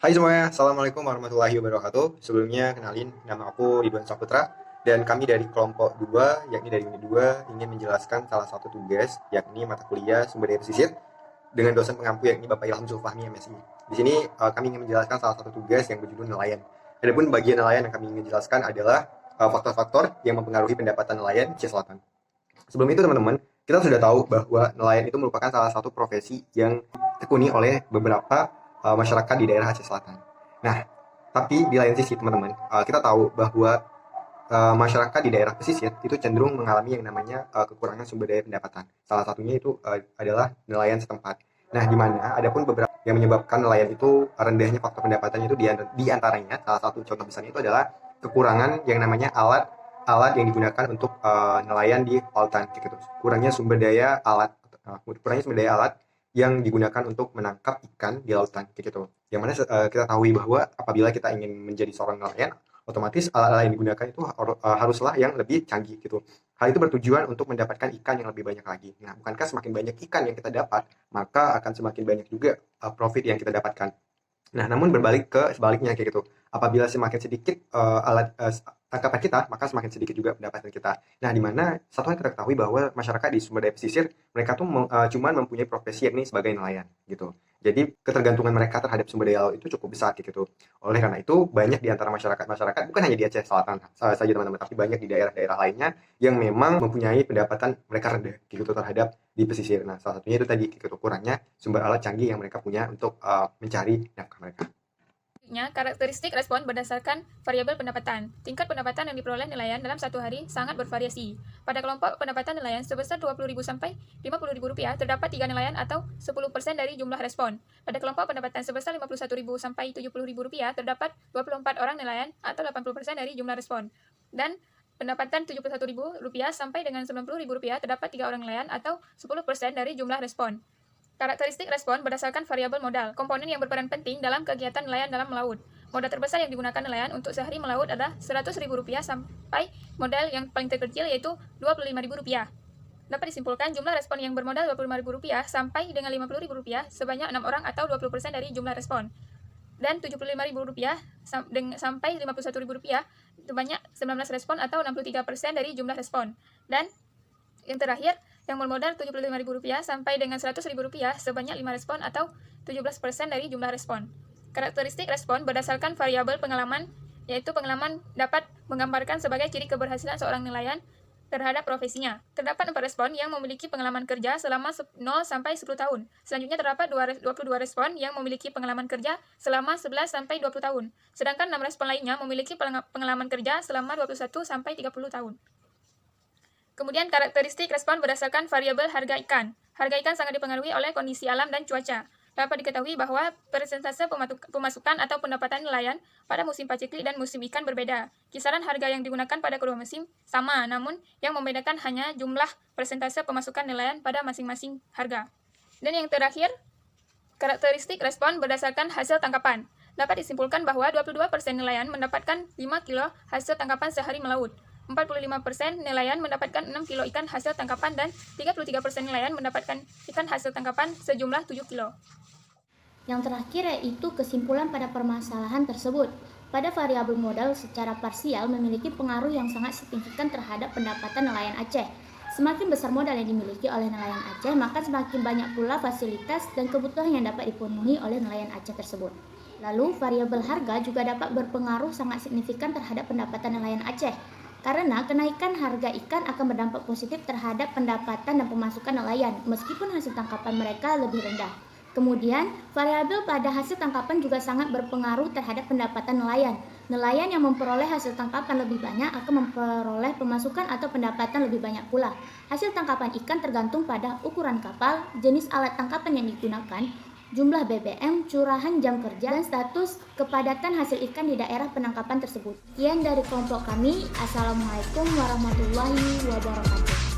Hai semuanya, Assalamualaikum warahmatullahi wabarakatuh. Sebelumnya kenalin, nama aku Ridwan Saputra dan kami dari kelompok 2, yakni dari unit 2, ingin menjelaskan salah satu tugas, yakni mata kuliah sumber daya pesisir dengan dosen pengampu yakni Bapak Ilham Zulfahmi MSI. Di sini kami ingin menjelaskan salah satu tugas yang berjudul nelayan. Adapun bagian nelayan yang kami ingin jelaskan adalah faktor-faktor yang mempengaruhi pendapatan nelayan di Aceh Selatan. Sebelum itu teman-teman, kita sudah tahu bahwa nelayan itu merupakan salah satu profesi yang ditekuni oleh beberapa masyarakat di daerah Aceh Selatan. Nah, tapi di lain sisi teman-teman, kita tahu bahwa masyarakat di daerah pesisir itu cenderung mengalami yang namanya kekurangan sumber daya pendapatan. Salah satunya itu adalah nelayan setempat. Nah, di mana ada pun beberapa yang menyebabkan nelayan itu rendahnya faktor pendapatannya itu di antaranya salah satu contoh besarnya itu adalah kekurangan yang namanya alat yang digunakan untuk nelayan di lautan gitu. Kurangnya sumber daya alat yang digunakan untuk menangkap ikan di lautan gitu. Yang mana kita tahu bahwa apabila kita ingin menjadi seorang nelayan, otomatis alat-alat yang digunakan itu haruslah yang lebih canggih gitu. Hal itu bertujuan untuk mendapatkan ikan yang lebih banyak lagi. Nah, bukankah semakin banyak ikan yang kita dapat, maka akan semakin banyak juga profit yang kita dapatkan. Nah, namun berbalik ke sebaliknya kayak gitu. Apabila semakin sedikit alat tangkapan kita, maka semakin sedikit juga pendapatan kita. Nah, di mana satu yang kita ketahui bahwa masyarakat di sumber daya pesisir mereka tuh cuma mempunyai profesi yakni sebagai nelayan gitu. Jadi ketergantungan mereka terhadap sumber daya laut itu cukup besar gitu. Oleh karena itu banyak di antara masyarakat bukan hanya di Aceh Selatan saja teman-teman, tapi banyak di daerah-daerah lainnya yang memang mempunyai pendapatan mereka rendah gitu terhadap di pesisir. Nah, salah satunya itu tadi gitu kurangnya sumber alat canggih yang mereka punya untuk mencari nafkah mereka. Karakteristik respon berdasarkan variabel pendapatan. Tingkat pendapatan yang diperoleh nelayan dalam satu hari sangat bervariasi. Pada kelompok pendapatan nelayan sebesar Rp20.000 sampai Rp50.000 terdapat 3 nelayan atau 10% dari jumlah respon. Pada kelompok pendapatan sebesar Rp51.000 sampai Rp70.000 terdapat 24 orang nelayan atau 80% dari jumlah respon. Dan pendapatan Rp71.000 sampai dengan Rp90.000 terdapat 3 orang nelayan atau 10% dari jumlah respon. Karakteristik respon berdasarkan variabel modal, komponen yang berperan penting dalam kegiatan nelayan dalam melaut. Modal terbesar yang digunakan nelayan untuk sehari melaut adalah Rp100.000 sampai modal yang paling terkecil yaitu Rp25.000. Dapat disimpulkan jumlah respon yang bermodal Rp25.000 sampai dengan Rp50.000 sebanyak 6 orang atau 20% dari jumlah respon. Dan Rp75.000 sampai Rp51.000 sebanyak 19 respon atau 63% dari jumlah respon. Dan yang terakhir, yang bermodal Rp75.000 sampai dengan Rp100.000 sebanyak 5 respon atau 17% dari jumlah respon. Karakteristik respon berdasarkan variabel pengalaman, yaitu pengalaman dapat menggambarkan sebagai ciri keberhasilan seorang nelayan terhadap profesinya. Terdapat 4 respon yang memiliki pengalaman kerja selama 0 sampai 10 tahun. Selanjutnya terdapat 22 respon yang memiliki pengalaman kerja selama 11 sampai 20 tahun. Sedangkan 6 respon lainnya memiliki pengalaman kerja selama 21 sampai 30 tahun. Kemudian karakteristik respon berdasarkan variabel harga ikan. Harga ikan sangat dipengaruhi oleh kondisi alam dan cuaca. Dapat diketahui bahwa persentase pemasukan atau pendapatan nelayan pada musim paceklik dan musim ikan berbeda. Kisaran harga yang digunakan pada kedua musim sama, namun yang membedakan hanya jumlah persentase pemasukan nelayan pada masing-masing harga. Dan yang terakhir, karakteristik respon berdasarkan hasil tangkapan. Dapat disimpulkan bahwa 22% nelayan mendapatkan 5 kilo hasil tangkapan sehari melaut. 45% nelayan mendapatkan 6 kilo ikan hasil tangkapan dan 33% nelayan mendapatkan ikan hasil tangkapan sejumlah 7 kilo. Yang terakhir yaitu kesimpulan pada permasalahan tersebut. Pada variabel modal secara parsial memiliki pengaruh yang sangat signifikan terhadap pendapatan nelayan Aceh. Semakin besar modal yang dimiliki oleh nelayan Aceh, maka semakin banyak pula fasilitas dan kebutuhan yang dapat dipenuhi oleh nelayan Aceh tersebut. Lalu, variabel harga juga dapat berpengaruh sangat signifikan terhadap pendapatan nelayan Aceh. Karena kenaikan harga ikan akan berdampak positif terhadap pendapatan dan pemasukan nelayan, meskipun hasil tangkapan mereka lebih rendah. Kemudian, variabel pada hasil tangkapan juga sangat berpengaruh terhadap pendapatan nelayan. Nelayan yang memperoleh hasil tangkapan lebih banyak akan memperoleh pemasukan atau pendapatan lebih banyak pula. Hasil tangkapan ikan tergantung pada ukuran kapal, jenis alat tangkapan yang digunakan, jumlah BBM, curahan jam kerja, dan status kepadatan hasil ikan di daerah penangkapan tersebut. Sekian dari kelompok kami. Assalamualaikum warahmatullahi wabarakatuh.